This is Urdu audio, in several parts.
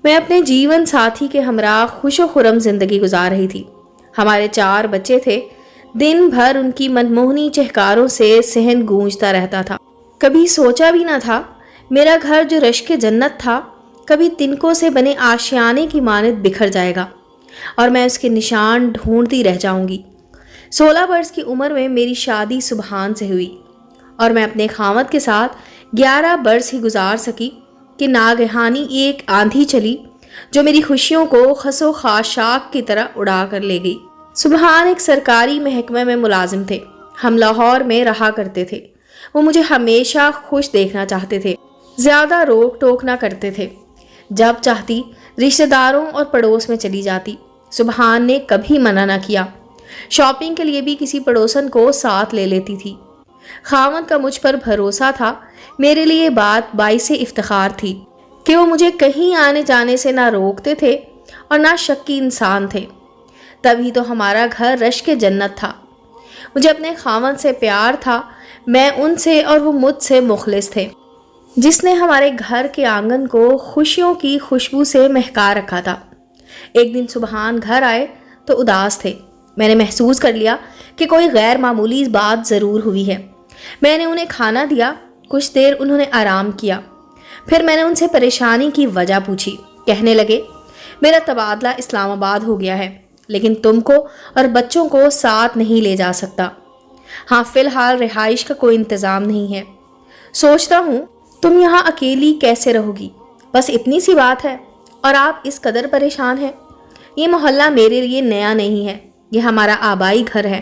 میں اپنے جیون ساتھی کے ہمراہ خوش و خرم زندگی گزار رہی تھی۔ ہمارے 4 بچے تھے۔ دن بھر ان کی منموہنی چہکاروں سے صحن گونجتا رہتا تھا۔ کبھی سوچا بھی نہ تھا میرا گھر جو رشک جنت تھا کبھی تنکوں سے بنے آشیانے کی مانند بکھر جائے گا اور میں اس کے نشان ڈھونڈتی رہ جاؤں گی۔ 16 برس کی عمر میں میری شادی سبحان سے ہوئی اور میں اپنے خاوند کے ساتھ 11 برس ہی گزار سکی کہ ناگہانی ایک آندھی چلی جو میری خوشیوں کو خس و خاشاک کی طرح اڑا کر لے گئی۔ سبحان ایک سرکاری محکمہ میں ملازم تھے۔ ہم لاہور میں رہا کرتے تھے۔ وہ مجھے ہمیشہ خوش دیکھنا چاہتے تھے، زیادہ روک ٹوک نہ کرتے تھے۔ جب چاہتی رشتہ داروں اور پڑوس میں چلی جاتی۔ سبحان نے کبھی منع نہ کیا۔ شاپنگ کے لیے بھی کسی پڑوسن کو ساتھ لے لیتی تھی۔ خاوند کا مجھ پر بھروسہ تھا۔ میرے لیے بات باعث افتخار تھی کہ وہ مجھے کہیں آنے جانے سے نہ روکتے تھے اور نہ شکی انسان تھے۔ تبھی تو ہمارا گھر رشک جنت تھا۔ مجھے اپنے خاوند سے پیار تھا، میں ان سے اور وہ مجھ سے مخلص تھے، جس نے ہمارے گھر کے آنگن کو خوشیوں کی خوشبو سے مہکا رکھا تھا۔ ایک دن سبحان گھر آئے تو اداس تھے۔ میں نے محسوس کر لیا کہ کوئی غیر معمولی بات ضرور ہوئی ہے۔ میں نے انہیں کھانا دیا۔ کچھ دیر انہوں نے آرام کیا۔ پھر میں نے ان سے پریشانی کی وجہ پوچھی۔ کہنے لگے، میرا تبادلہ اسلام آباد ہو گیا ہے، لیکن تم کو اور بچوں کو ساتھ نہیں لے جا سکتا۔ ہاں، فی الحال رہائش کا کوئی انتظام نہیں ہے۔ سوچتا ہوں تم یہاں اکیلی کیسے رہو گی، بس اتنی سی بات ہے اور آپ اس قدر پریشان ہیں۔ یہ محلہ میرے لیے نیا نہیں ہے، یہ ہمارا آبائی گھر ہے۔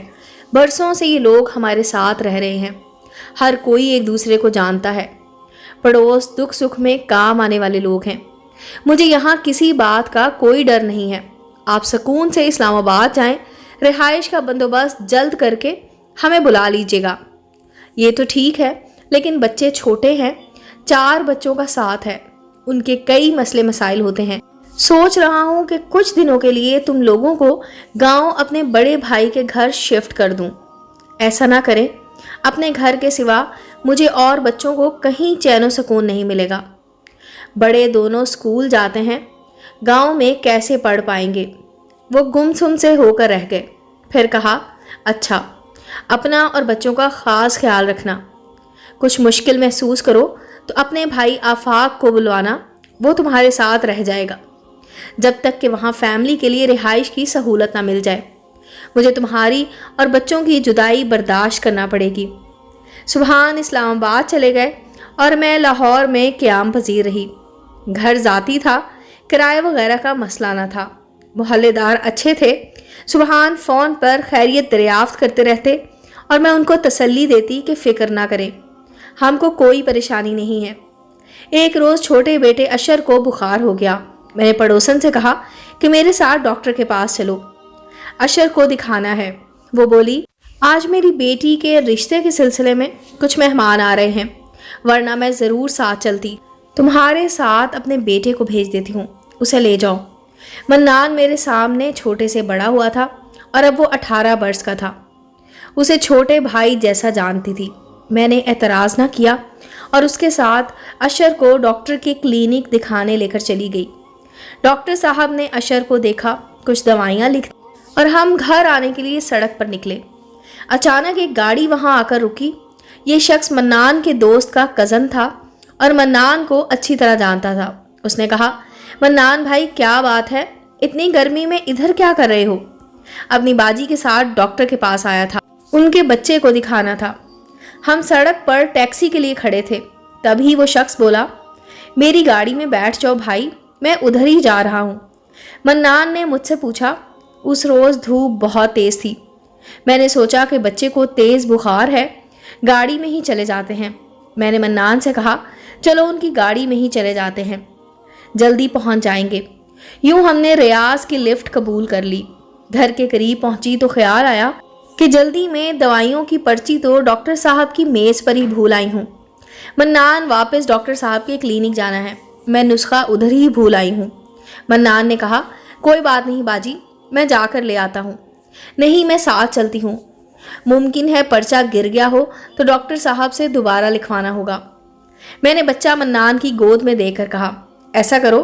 برسوں سے یہ لوگ ہمارے ساتھ رہ رہے ہیں۔ ہر کوئی ایک دوسرے کو جانتا ہے۔ پڑوس دکھ سکھ میں کام آنے والے لوگ ہیں۔ مجھے یہاں کسی بات کا کوئی ڈر نہیں ہے۔ آپ سکون سے اسلام آباد جائیں، رہائش کا بندوبست جلد کر کے ہمیں بلا لیجیے گا۔ یہ تو ٹھیک ہے، لیکن بچے چھوٹے ہیں، 4 بچوں کا ساتھ ہے، ان کے کئی مسئلے مسائل ہوتے ہیں۔ سوچ رہا ہوں کہ کچھ دنوں کے لیے تم لوگوں کو گاؤں اپنے بڑے بھائی کے گھر شفٹ کر دوں۔ ایسا نہ کریں، اپنے گھر کے سوا مجھے اور بچوں کو کہیں چین و سکون نہیں ملے گا۔ بڑے دونوں اسکول جاتے ہیں، گاؤں میں کیسے پڑھ پائیں گے؟ وہ گم سم سے ہو کر رہ گئے۔ پھر کہا، اچھا، اپنا اور بچوں کا خاص خیال رکھنا۔ کچھ مشکل محسوس کرو تو اپنے بھائی آفاق کو بلوانا، وہ تمہارے ساتھ رہ جائے گا جب تک کہ وہاں فیملی کے لیے رہائش کی سہولت نہ مل جائے۔ مجھے تمہاری اور بچوں کی جدائی برداشت کرنا پڑے گی۔ سبحان اسلام آباد چلے گئے اور میں لاہور میں قیام پذیر رہی۔ گھر ذاتی تھا، کرایہ وغیرہ کا مسئلہ نہ تھا۔ محلے دار اچھے تھے۔ سبحان فون پر خیریت دریافت کرتے رہتے اور میں ان کو تسلی دیتی کہ فکر نہ کریں، ہم کو کوئی پریشانی نہیں ہے۔ ایک روز چھوٹے بیٹے اشر کو بخار ہو گیا۔ میں نے پڑوسن سے کہا کہ میرے ساتھ ڈاکٹر کے پاس چلو، اشر کو دکھانا ہے۔ وہ بولی، آج میری بیٹی کے رشتے کے سلسلے میں کچھ مہمان آ رہے ہیں، ورنہ میں ضرور ساتھ چلتی۔ تمہارے ساتھ اپنے بیٹے کو بھیج دیتی ہوں، اسے لے جاؤ۔ منان میرے سامنے چھوٹے سے بڑا ہوا تھا اور اب وہ 18 برس کا تھا۔ اسے چھوٹے بھائی جیسا جانتی تھی۔ میں نے اعتراض نہ کیا اور اس کے ساتھ اشر کو ڈاکٹر کے کلینک دکھانے لے کر چلی گئی۔ ڈاکٹر صاحب نے اشر کو دیکھا، کچھ دوائیاں لکھ اور ہم گھر آنے کے لیے سڑک پر نکلے۔ اچانک ایک گاڑی وہاں آ کر رکی۔ یہ شخص منان کے دوست کا کزن تھا اور منان کو اچھی طرح جانتا تھا۔ اس نے کہا، منان بھائی، کیا بات ہے، اتنی گرمی میں ادھر کیا کر رہے ہو؟ اپنی باجی کے ساتھ ڈاکٹر کے پاس آیا تھا، ان کے بچے کو دکھانا تھا۔ ہم سڑک پر ٹیکسی کے لیے کھڑے تھے، تبھی وہ شخص بولا، میری گاڑی میں بیٹھ جاؤ بھائی، میں ادھر ہی جا رہا ہوں۔ منان نے مجھ سے پوچھا، اس روز دھوپ بہت تیز تھی۔ میں نے سوچا کہ بچے کو تیز بخار ہے، گاڑی میں ہی چلے جاتے ہیں۔ میں نے منان سے کہا، چلو ان کی گاڑی میں ہی چلے جاتے ہیں، جلدی پہنچ جائیں گے۔ یوں ہم نے ریاض کی لفٹ قبول کر لی۔ گھر کے قریب پہنچی تو خیال آیا کہ جلدی میں دوائیوں کی پرچی تو ڈاکٹر صاحب کی میز پر ہی بھول آئی ہوں۔ منان، واپس ڈاکٹر صاحب کے کلینک جانا ہے، میں نسخہ ادھر ہی بھول آئی ہوں۔ منان نے کہا، کوئی بات نہیں باجی، میں جا کر لے آتا ہوں۔ نہیں، میں ساتھ چلتی ہوں۔ ممکن ہے پرچہ گر گیا ہو تو ڈاکٹر صاحب سے دوبارہ لکھوانا ہوگا۔ میں نے بچہ منان کی گود میں دے کر کہا، ایسا کرو،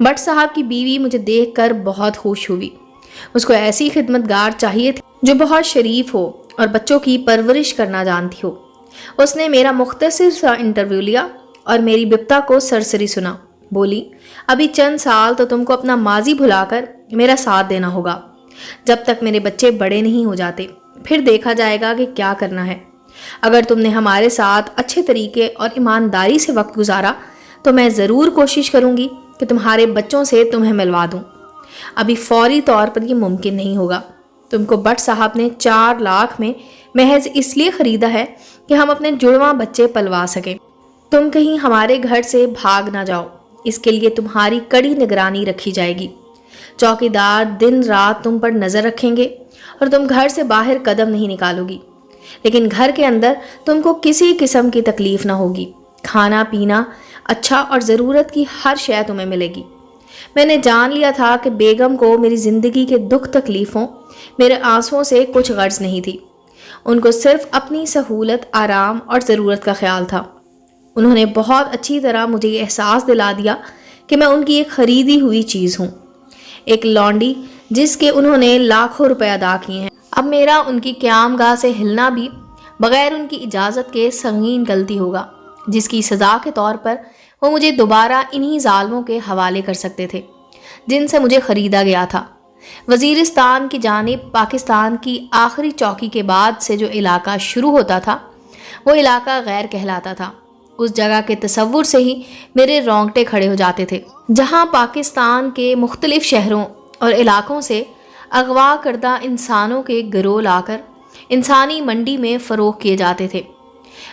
بٹ صاحب کی بیوی مجھے دیکھ کر بہت خوش ہوئی۔ اس کو ایسی خدمتگار چاہیے تھی جو بہت شریف ہو اور بچوں کی پرورش کرنا جانتی ہو۔ اس نے میرا مختصر سا انٹرویو لیا اور میری بپتا کو سرسری سنا۔ بولی، ابھی چند سال تو تم کو اپنا ماضی بھلا کر میرا ساتھ دینا ہوگا، جب تک میرے بچے بڑے نہیں ہو جاتے، پھر دیکھا جائے گا کہ کیا کرنا ہے۔ اگر تم نے ہمارے ساتھ اچھے طریقے اور ایمانداری سے وقت گزارا تو میں ضرور کوشش کروں گی کہ تمہارے بچوں سے تمہیں ملوا دوں۔ ابھی فوری طور پر یہ ممکن نہیں ہوگا۔ تم کو بٹ صاحب نے 4 لاکھ میں محض اس لیے خریدا ہے کہ ہم اپنے جڑواں بچے پلوا سکیں۔ تم کہیں ہمارے گھر سے بھاگ نہ جاؤ، اس کے لیے تمہاری کڑی نگرانی رکھی جائے گی۔ چوکیدار دن رات تم پر نظر رکھیں گے اور تم گھر سے باہر قدم نہیں نکالو گی، لیکن گھر کے اندر تم کو کسی قسم کی تکلیف نہ ہوگی۔ کھانا پینا اچھا اور ضرورت کی ہر شے تمہیں ملے گی۔ میں نے جان لیا تھا کہ بیگم کو میری زندگی کے دکھ تکلیفوں، میرے آنسوؤں سے کچھ غرض نہیں تھی۔ ان کو صرف اپنی سہولت، آرام اور ضرورت کا خیال تھا۔ انہوں نے بہت اچھی طرح مجھے یہ احساس دلا دیا کہ میں ان کی ایک خریدی ہوئی چیز ہوں، ایک لانڈی جس کے انہوں نے لاکھوں روپے ادا کیے ہیں۔ اب میرا ان کی قیام گاہ سے ہلنا بھی بغیر ان کی اجازت کے سنگین غلطی ہوگا، جس کی سزا کے طور پر وہ مجھے دوبارہ انہی ظالموں کے حوالے کر سکتے تھے جن سے مجھے خریدا گیا تھا۔ وزیرستان کی جانب پاکستان کی آخری چوکی کے بعد سے جو علاقہ شروع ہوتا تھا وہ علاقہ غیر کہلاتا تھا۔ اس جگہ کے تصور سے ہی میرے رونگٹے کھڑے ہو جاتے تھے، جہاں پاکستان کے مختلف شہروں اور علاقوں سے اغوا کردہ انسانوں کے گروہ لا کر انسانی منڈی میں فروخت کیے جاتے تھے۔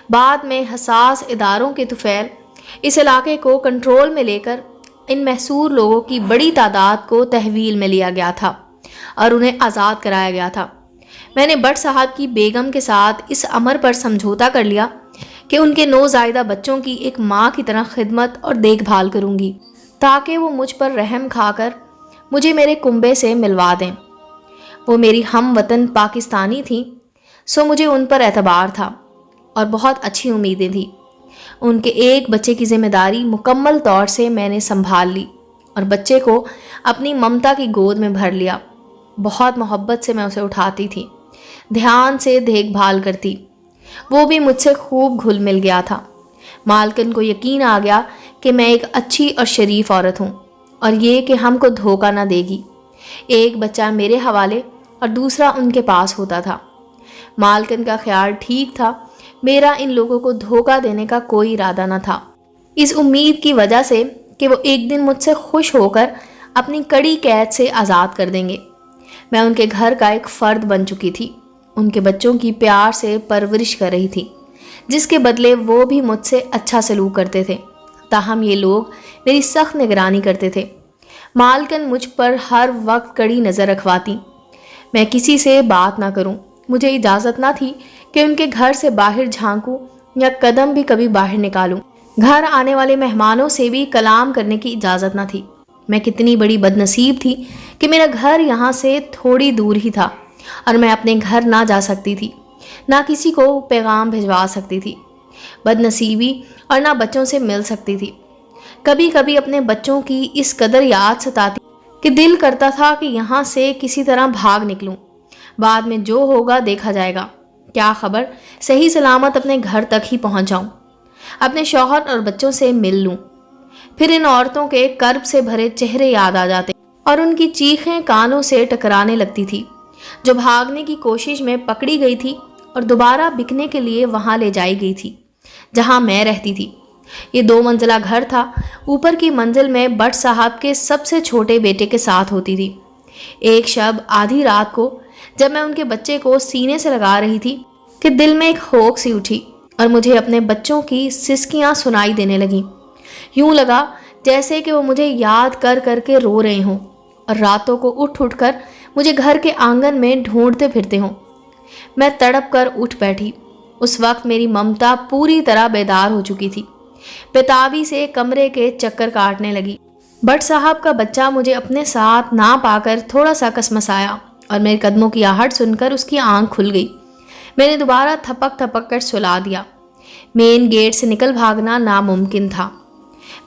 بعد میں حساس اداروں کے طفیل اس علاقے کو کنٹرول میں لے کر ان محصور لوگوں کی بڑی تعداد کو تحویل میں لیا گیا تھا اور انہیں آزاد کرایا گیا تھا۔ میں نے بٹ صاحب کی بیگم کے ساتھ اس امر پر سمجھوتا کر لیا کہ ان کے نوزائیدہ بچوں کی ایک ماں کی طرح خدمت اور دیکھ بھال کروں گی، تاکہ وہ مجھ پر رحم کھا کر مجھے میرے کنبے سے ملوا دیں۔ وہ میری ہم وطن پاکستانی تھیں، سو مجھے ان پر اعتبار تھا اور بہت اچھی امیدیں تھیں۔ ان کے ایک بچے کی ذمہ داری مکمل طور سے میں نے سنبھال لی اور بچے کو اپنی ممتا کی گود میں بھر لیا۔ بہت محبت سے میں اسے اٹھاتی تھی، دھیان سے دیکھ بھال کرتی۔ وہ بھی مجھ سے خوب گھل مل گیا تھا۔ مالکن کو یقین آ گیا کہ میں ایک اچھی اور شریف عورت ہوں اور یہ کہ ہم کو دھوکہ نہ دے گی۔ ایک بچہ میرے حوالے اور دوسرا ان کے پاس ہوتا تھا۔ مالکن کا خیال ٹھیک تھا، میرا ان لوگوں کو دھوکہ دینے کا کوئی ارادہ نہ تھا، اس امید کی وجہ سے کہ وہ ایک دن مجھ سے خوش ہو کر اپنی کڑی قید سے آزاد کر دیں گے۔ میں ان کے گھر کا ایک فرد بن چکی تھی، ان کے بچوں کی پیار سے پرورش کر رہی تھی، جس کے بدلے وہ بھی مجھ سے اچھا سلوک کرتے تھے۔ تاہم یہ لوگ میری سخت نگرانی کرتے تھے۔ مالکن مجھ پر ہر وقت کڑی نظر رکھواتی۔ میں کسی سے بات نہ کروں، مجھے اجازت نہ تھی کہ ان کے گھر سے باہر جھانکوں یا قدم بھی کبھی باہر نکالوں۔ گھر آنے والے مہمانوں سے بھی کلام کرنے کی اجازت نہ تھی۔ میں کتنی بڑی بد نصیب تھی کہ میرا گھر یہاں سے تھوڑی دور ہی تھا اور میں اپنے گھر نہ جا سکتی تھی، نہ کسی کو پیغام بھجوا سکتی تھی، بد نصیبی، اور نہ بچوں سے مل سکتی تھی۔ کبھی کبھی اپنے بچوں کی اس قدر یاد ستاتی کہ دل کرتا تھا کہ یہاں سے کسی طرح بھاگ نکلوں، بعد میں جو ہوگا دیکھا جائے گا، کیا خبر صحیح سلامت اپنے گھر تک ہی پہنچ جاؤں، اپنے شوہر اور بچوں سے مل لوں۔ پھر ان عورتوں کے کرب سے بھرے چہرے یاد آ جاتے اور ان کی چیخیں کانوں سے ٹکرانے لگتی تھی، جو بھاگنے کی کوشش میں پکڑی گئی تھی اور دوبارہ بکنے کے لیے وہاں لے جائی گئی تھی جہاں میں رہتی تھی۔ یہ 2 منزلہ گھر تھا۔ اوپر کی منزل میں بٹ صاحب کے سب سے چھوٹے بیٹے کے ساتھ ہوتی تھی۔ ایک شب آدھی رات کو جب میں ان کے بچے کو سینے سے لگا رہی تھی کہ دل میں ایک ہوک سی اٹھی اور مجھے اپنے بچوں کی سسکیاں سنائی دینے لگیں۔ یوں لگا جیسے کہ وہ مجھے یاد کر کر کے رو رہے ہوں اور راتوں کو اٹھ اٹھ کر مجھے گھر کے آنگن میں ڈھونڈتے پھرتے ہوں۔ میں تڑپ کر اٹھ بیٹھی۔ اس وقت میری ممتا پوری طرح بیدار ہو چکی تھی، بیتابی سے کمرے کے چکر کاٹنے لگی۔ بٹ صاحب کا بچہ مجھے اپنے ساتھ نہ پا کر تھوڑا سا کسمسایا اور میرے قدموں کی آہٹ سن کر اس کی آنکھ کھل گئی۔ میں نے دوبارہ تھپک تھپک کر سلا دیا۔ مین گیٹ سے نکل بھاگنا ناممکن تھا۔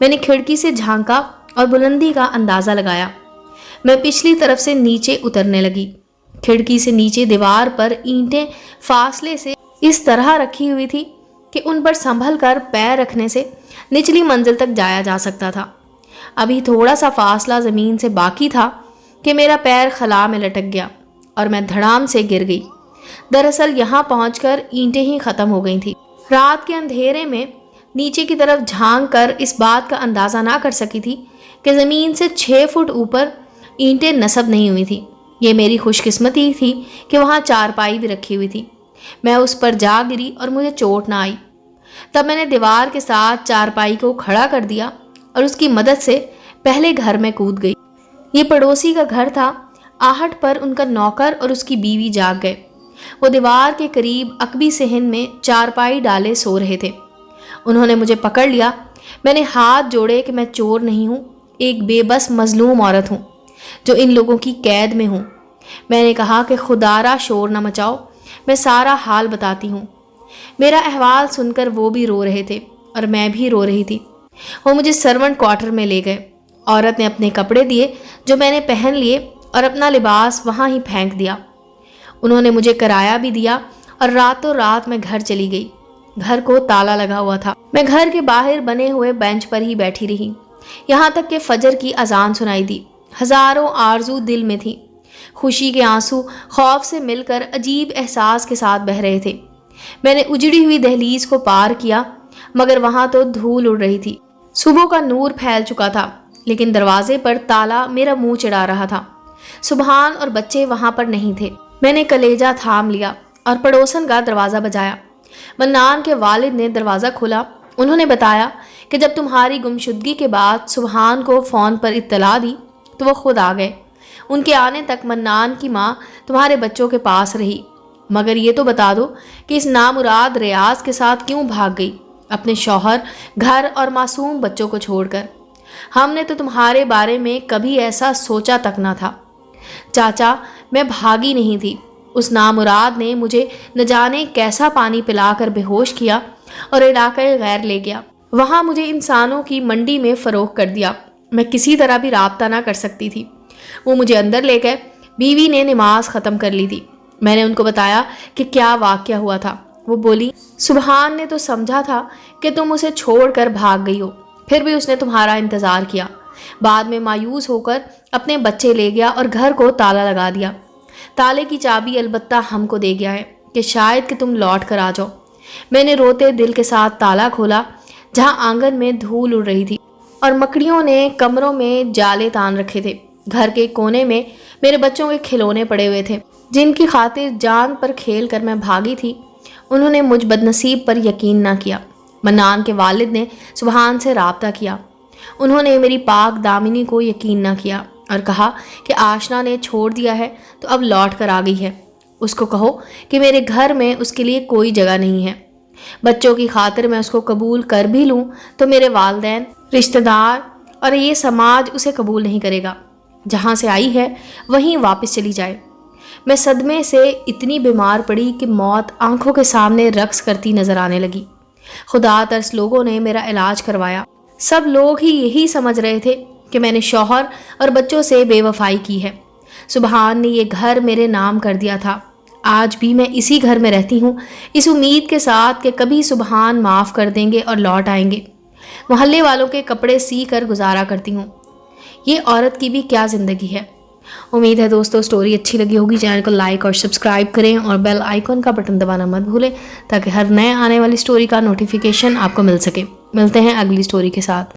میں نے کھڑکی سے جھانکا اور بلندی کا اندازہ لگایا۔ میں پچھلی طرف سے نیچے اترنے لگی۔ کھڑکی سے نیچے دیوار پر اینٹیں فاصلے سے اس طرح رکھی ہوئی تھی کہ ان پر سنبھل کر پیر رکھنے سے نچلی منزل تک جایا جا سکتا تھا۔ ابھی تھوڑا سا فاصلہ زمین سے باقی تھا کہ میرا پیر خلا میں لٹک گیا اور میں دھڑام سے گر گئی۔ دراصل یہاں پہنچ کر اینٹیں ہی ختم ہو گئی تھیں۔ رات کے اندھیرے میں نیچے کی طرف جھانک کر اس بات کا اندازہ نہ کر سکی تھی کہ زمین سے 6 فٹ اوپر اینٹیں نصب نہیں ہوئی تھی۔ یہ میری خوش قسمتی تھی کہ وہاں چارپائی بھی رکھی ہوئی تھی۔ میں اس پر جا گری اور مجھے چوٹ نہ آئی۔ تب میں نے دیوار کے ساتھ چارپائی کو کھڑا کر دیا اور اس کی مدد سے پہلے گھر میں کود گئی۔ یہ پڑوسی کا گھر تھا۔ آہٹ پر ان کا نوکر اور اس کی بیوی جاگ گئے۔ وہ دیوار کے قریب عقبی صحن میں چارپائی ڈالے سو رہے تھے۔ انہوں نے مجھے پکڑ لیا۔ میں نے ہاتھ جوڑے کہ میں چور نہیں ہوں، ایک بے بس مظلوم عورت ہوں جو ان لوگوں کی قید میں ہوں۔ میں نے کہا کہ خدا را شور نہ مچاؤ، میں سارا حال بتاتی ہوں۔ میرا احوال سن کر وہ بھی رو رہے تھے اور میں بھی رو رہی تھی۔ وہ مجھے سرونٹ کوارٹر میں لے گئے۔ عورت نے اپنے کپڑے دیے جو میں نے پہن لیے اور اپنا لباس وہاں ہی پھینک دیا۔ انہوں نے مجھے کرایہ بھی دیا اور راتوں رات میں گھر چلی گئی۔ گھر کو تالا لگا ہوا تھا۔ میں گھر کے باہر بنے ہوئے بینچ پر ہی بیٹھی رہی یہاں تک کہ فجر کی اذان سنائی دی۔ ہزاروں آرزو دل میں تھی۔ خوشی کے آنسو خوف سے مل کر عجیب احساس کے ساتھ بہہ رہے تھے۔ میں نے اجڑی ہوئی دہلیز کو پار کیا مگر وہاں تو دھول اڑ رہی تھی۔ صبح کا نور پھیل چکا تھا لیکن دروازے پر تالا میرا منہ چڑھا رہا تھا۔ سبحان اور بچے وہاں پر نہیں تھے۔ میں نے کلیجہ تھام لیا اور پڑوسن کا دروازہ بجایا۔ منان کے والد نے دروازہ کھولا۔ انہوں نے بتایا کہ جب تمہاری گمشدگی کے بعد سبحان کو فون پر اطلاع دی تو وہ خود آ گئے۔ ان کے آنے تک منان کی ماں تمہارے بچوں کے پاس رہی، مگر یہ تو بتا دو کہ اس نامراد ریاض کے ساتھ کیوں بھاگ گئی، اپنے شوہر، گھر اور معصوم بچوں کو چھوڑ کر؟ ہم نے تو تمہارے بارے میں کبھی ایسا سوچا تک نہ تھا۔ چاچا، میں بھاگی نہیں تھی۔ اس نامراد نے مجھے نہ جانے کیسا پانی پلا کر بے ہوش کیا اور علاقۂ غیر لے گیا۔ وہاں مجھے انسانوں کی منڈی میں فروخت کر دیا۔ میں کسی طرح بھی رابطہ نہ کر سکتی تھی۔ وہ مجھے اندر لے گئے۔ بیوی نے نماز ختم کر لی تھی۔ میں نے ان کو بتایا کہ کیا واقعہ ہوا تھا۔ وہ بولی، سبحان نے تو سمجھا تھا کہ تم اسے چھوڑ کر بھاگ گئی ہو، پھر بھی اس نے تمہارا انتظار کیا۔ بعد میں مایوس ہو کر اپنے بچے لے گیا اور گھر کو تالا لگا دیا۔ تالے کی چابی البتہ ہم کو دے گیا ہے کہ شاید کہ تم لوٹ کر آ جاؤ۔ میں نے روتے دل کے ساتھ تالا کھولا جہاں آنگن میں دھول اڑ رہی تھی اور مکڑیوں نے کمروں میں جالے تان رکھے تھے۔ گھر کے کونے میں میرے بچوں کے کھلونے پڑے ہوئے تھے جن کی خاطر جان پر کھیل کر میں بھاگی تھی۔ انہوں نے مجھ بدنصیب پر یقین نہ کیا۔ منان کے والد نے سبحان سے رابطہ کیا۔ انہوں نے میری پاک دامنی کو یقین نہ کیا اور کہا کہ آشنا نے چھوڑ دیا ہے تو اب لوٹ کر آ گئی ہے۔ اس کو کہو کہ میرے گھر میں اس کے لیے کوئی جگہ نہیں ہے۔ بچوں کی خاطر میں اس کو قبول کر بھی لوں تو میرے والدین، رشتہ دار اور یہ سماج اسے قبول نہیں کرے گا۔ جہاں سے آئی ہے وہیں واپس چلی جائے۔ میں صدمے سے اتنی بیمار پڑی کہ موت آنکھوں کے سامنے رقص کرتی نظر آنے لگی۔ خدا ترس لوگوں نے میرا علاج کروایا۔ سب لوگ ہی یہی سمجھ رہے تھے کہ میں نے شوہر اور بچوں سے بے وفائی کی ہے۔ سبحان نے یہ گھر میرے نام کر دیا تھا۔ آج بھی میں اسی گھر میں رہتی ہوں، اس امید کے ساتھ کہ کبھی سبحان معاف کر دیں گے اور لوٹ آئیں گے۔ محلے والوں کے کپڑے سی کر گزارا کرتی ہوں۔ یہ عورت کی بھی کیا زندگی ہے۔ امید ہے دوستو سٹوری اچھی لگی ہوگی۔ چینل کو لائک اور سبسکرائب کریں اور بیل آئیکن کا بٹن دبانا مت بھولیں تاکہ ہر نئے آنے والی سٹوری کا نوٹیفیکیشن آپ کو مل سکے۔ ملتے ہیں اگلی سٹوری کے ساتھ۔